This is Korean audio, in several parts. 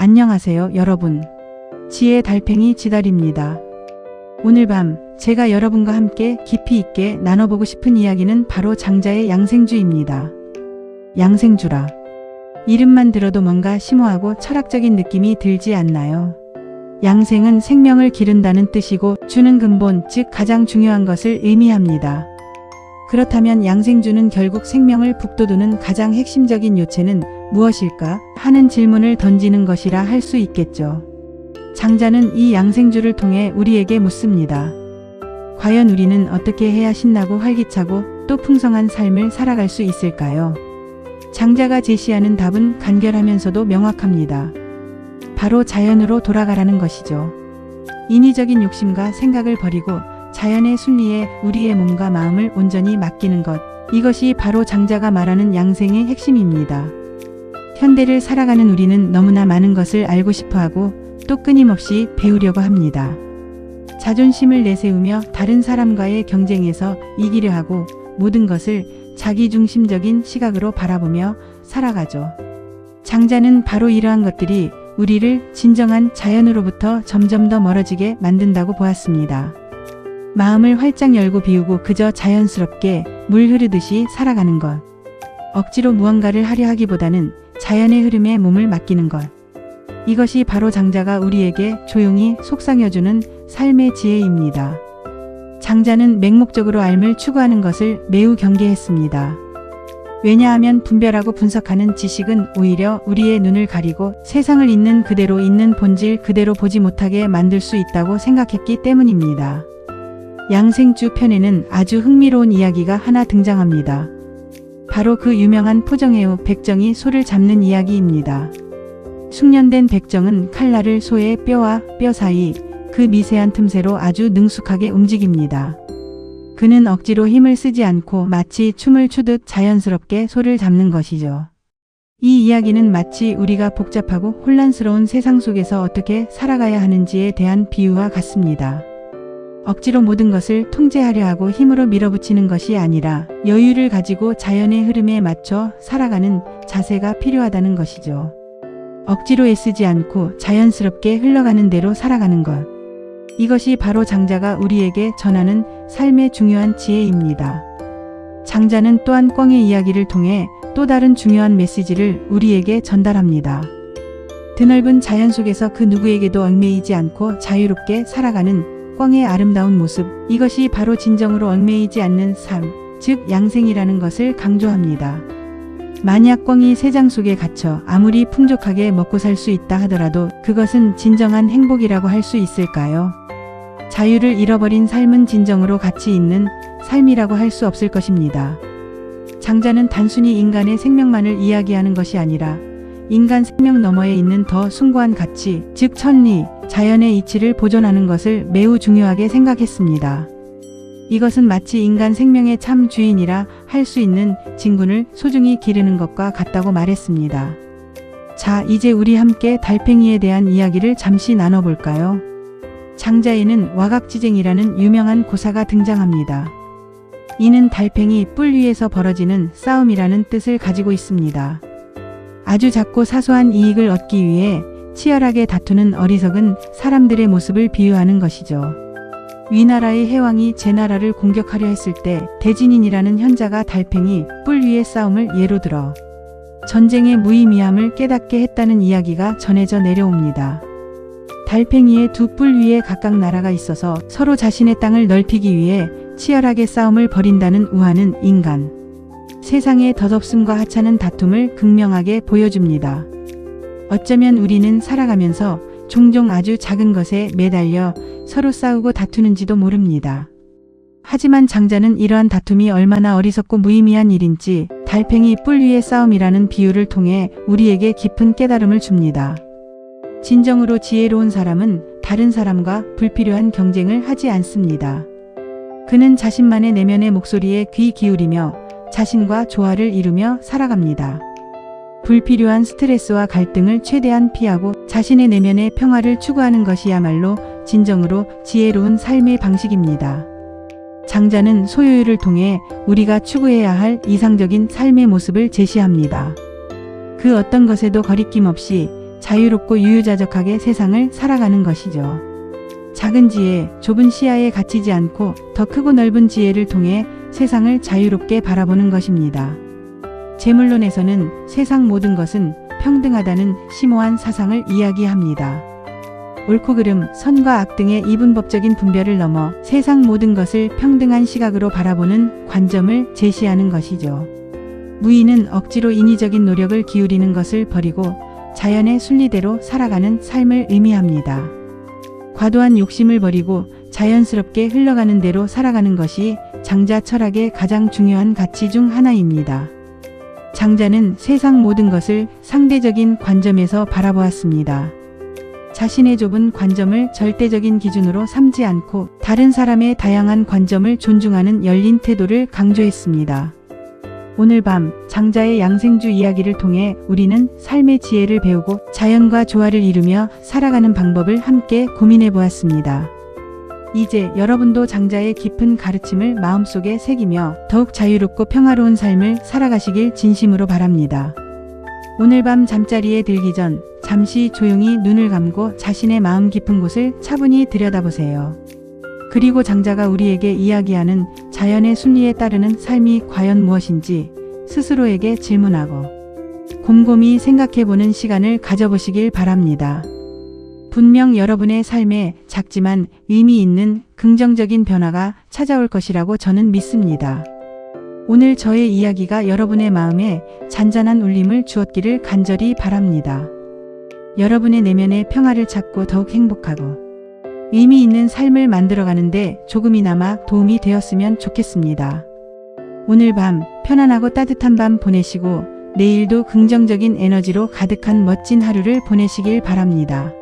안녕하세요, 여러분. 지혜 달팽이 지달입니다. 오늘 밤 제가 여러분과 함께 깊이 있게 나눠보고 싶은 이야기는 바로 장자의 양생주입니다. 양생주라. 이름만 들어도 뭔가 심오하고 철학적인 느낌이 들지 않나요? 양생은 생명을 기른다는 뜻이고 주는 근본, 즉 가장 중요한 것을 의미합니다. 그렇다면 양생주는 결국 생명을 북돋우는 가장 핵심적인 요체는 무엇일까 하는 질문을 던지는 것이라 할 수 있겠죠. 장자는 이 양생주를 통해 우리에게 묻습니다. 과연 우리는 어떻게 해야 신나고 활기차고 또 풍성한 삶을 살아갈 수 있을까요? 장자가 제시하는 답은 간결하면서도 명확합니다. 바로 자연으로 돌아가라는 것이죠. 인위적인 욕심과 생각을 버리고 자연의 순리에 우리의 몸과 마음을 온전히 맡기는 것. 이것이 바로 장자가 말하는 양생의 핵심입니다. 현대를 살아가는 우리는 너무나 많은 것을 알고 싶어하고 또 끊임없이 배우려고 합니다. 자존심을 내세우며 다른 사람과의 경쟁에서 이기려 하고 모든 것을 자기중심적인 시각으로 바라보며 살아가죠. 장자는 바로 이러한 것들이 우리를 진정한 자연으로부터 점점 더 멀어지게 만든다고 보았습니다. 마음을 활짝 열고 비우고 그저 자연스럽게 물 흐르듯이 살아가는 것. 억지로 무언가를 하려 하기보다는 자연의 흐름에 몸을 맡기는 것. 이것이 바로 장자가 우리에게 조용히 속삭여주는 삶의 지혜입니다. 장자는 맹목적으로 삶을 추구하는 것을 매우 경계했습니다. 왜냐하면 분별하고 분석하는 지식은 오히려 우리의 눈을 가리고 세상을 있는 그대로 있는 본질 그대로 보지 못하게 만들 수 있다고 생각했기 때문입니다. 양생주 편에는 아주 흥미로운 이야기가 하나 등장합니다. 바로 그 유명한 포정애우 백정이 소를 잡는 이야기입니다. 숙련된 백정은 칼날을 소의 뼈와 뼈 사이 그 미세한 틈새로 아주 능숙하게 움직입니다. 그는 억지로 힘을 쓰지 않고 마치 춤을 추듯 자연스럽게 소를 잡는 것이죠. 이 이야기는 마치 우리가 복잡하고 혼란스러운 세상 속에서 어떻게 살아가야 하는지에 대한 비유와 같습니다. 억지로 모든 것을 통제하려 하고 힘으로 밀어붙이는 것이 아니라 여유를 가지고 자연의 흐름에 맞춰 살아가는 자세가 필요하다는 것이죠. 억지로 애쓰지 않고 자연스럽게 흘러가는 대로 살아가는 것. 이것이 바로 장자가 우리에게 전하는 삶의 중요한 지혜입니다. 장자는 또한 꿩의 이야기를 통해 또 다른 중요한 메시지를 우리에게 전달합니다. 드넓은 자연 속에서 그 누구에게도 얽매이지 않고 자유롭게 살아가는 꿩의 아름다운 모습, 이것이 바로 진정으로 얽매이지 않는 삶, 즉 양생이라는 것을 강조합니다. 만약 꿩이 새장 속에 갇혀 아무리 풍족하게 먹고 살 수 있다 하더라도 그것은 진정한 행복이라고 할 수 있을까요? 자유를 잃어버린 삶은 진정으로 가치 있는 삶이라고 할 수 없을 것입니다. 장자는 단순히 인간의 생명만을 이야기하는 것이 아니라 인간 생명 너머에 있는 더 숭고한 가치, 즉 천리, 자연의 이치를 보존하는 것을 매우 중요하게 생각했습니다. 이것은 마치 인간 생명의 참 주인이라 할 수 있는 진군을 소중히 기르는 것과 같다고 말했습니다. 자, 이제 우리 함께 달팽이에 대한 이야기를 잠시 나눠볼까요? 장자에는 와각지쟁이라는 유명한 고사가 등장합니다. 이는 달팽이 뿔 위에서 벌어지는 싸움이라는 뜻을 가지고 있습니다. 아주 작고 사소한 이익을 얻기 위해 치열하게 다투는 어리석은 사람들의 모습을 비유하는 것이죠. 위나라의 해왕이 제나라를 공격하려 했을 때 대진인이라는 현자가 달팽이 뿔 위의 싸움을 예로 들어 전쟁의 무의미함을 깨닫게 했다는 이야기가 전해져 내려옵니다. 달팽이의 두 뿔 위에 각각 나라가 있어서 서로 자신의 땅을 넓히기 위해 치열하게 싸움을 벌인다는 우화는 인간 세상의 덧없음과 하찮은 다툼을 극명하게 보여줍니다. 어쩌면 우리는 살아가면서 종종 아주 작은 것에 매달려 서로 싸우고 다투는지도 모릅니다. 하지만 장자는 이러한 다툼이 얼마나 어리석고 무의미한 일인지 달팽이 뿔 위의 싸움이라는 비유를 통해 우리에게 깊은 깨달음을 줍니다. 진정으로 지혜로운 사람은 다른 사람과 불필요한 경쟁을 하지 않습니다. 그는 자신만의 내면의 목소리에 귀 기울이며 자신과 조화를 이루며 살아갑니다. 불필요한 스트레스와 갈등을 최대한 피하고 자신의 내면의 평화를 추구하는 것이야말로 진정으로 지혜로운 삶의 방식입니다. 장자는 소유를 통해 우리가 추구해야 할 이상적인 삶의 모습을 제시합니다. 그 어떤 것에도 거리낌 없이 자유롭고 유유자적하게 세상을 살아가는 것이죠. 작은 지혜, 좁은 시야에 갇히지 않고 더 크고 넓은 지혜를 통해 세상을 자유롭게 바라보는 것입니다. 재물론에서는 세상 모든 것은 평등하다는 심오한 사상을 이야기합니다. 옳고 그름, 선과 악 등의 이분법적인 분별을 넘어 세상 모든 것을 평등한 시각으로 바라보는 관점을 제시하는 것이죠. 무의는 억지로 인위적인 노력을 기울이는 것을 버리고 자연의 순리대로 살아가는 삶을 의미합니다. 과도한 욕심을 버리고 자연스럽게 흘러가는 대로 살아가는 것이 장자 철학의 가장 중요한 가치 중 하나입니다. 장자는 세상 모든 것을 상대적인 관점에서 바라보았습니다. 자신의 좁은 관점을 절대적인 기준으로 삼지 않고 다른 사람의 다양한 관점을 존중하는 열린 태도를 강조했습니다. 오늘 밤 장자의 양생주 이야기를 통해 우리는 삶의 지혜를 배우고 자연과 조화를 이루며 살아가는 방법을 함께 고민해 보았습니다. 이제 여러분도 장자의 깊은 가르침을 마음속에 새기며 더욱 자유롭고 평화로운 삶을 살아가시길 진심으로 바랍니다. 오늘 밤 잠자리에 들기 전 잠시 조용히 눈을 감고 자신의 마음 깊은 곳을 차분히 들여다보세요. 그리고 장자가 우리에게 이야기하는 자연의 순리에 따르는 삶이 과연 무엇인지 스스로에게 질문하고 곰곰이 생각해보는 시간을 가져보시길 바랍니다. 분명 여러분의 삶에 작지만 의미 있는 긍정적인 변화가 찾아올 것이라고 저는 믿습니다. 오늘 저의 이야기가 여러분의 마음에 잔잔한 울림을 주었기를 간절히 바랍니다. 여러분의 내면의 평화를 찾고 더욱 행복하고 의미 있는 삶을 만들어가는데 조금이나마 도움이 되었으면 좋겠습니다. 오늘 밤 편안하고 따뜻한 밤 보내시고 내일도 긍정적인 에너지로 가득한 멋진 하루를 보내시길 바랍니다.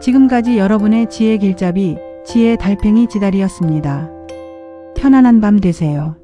지금까지 여러분의 지혜 길잡이, 지혜 달팽이 지달이었습니다. 편안한 밤 되세요.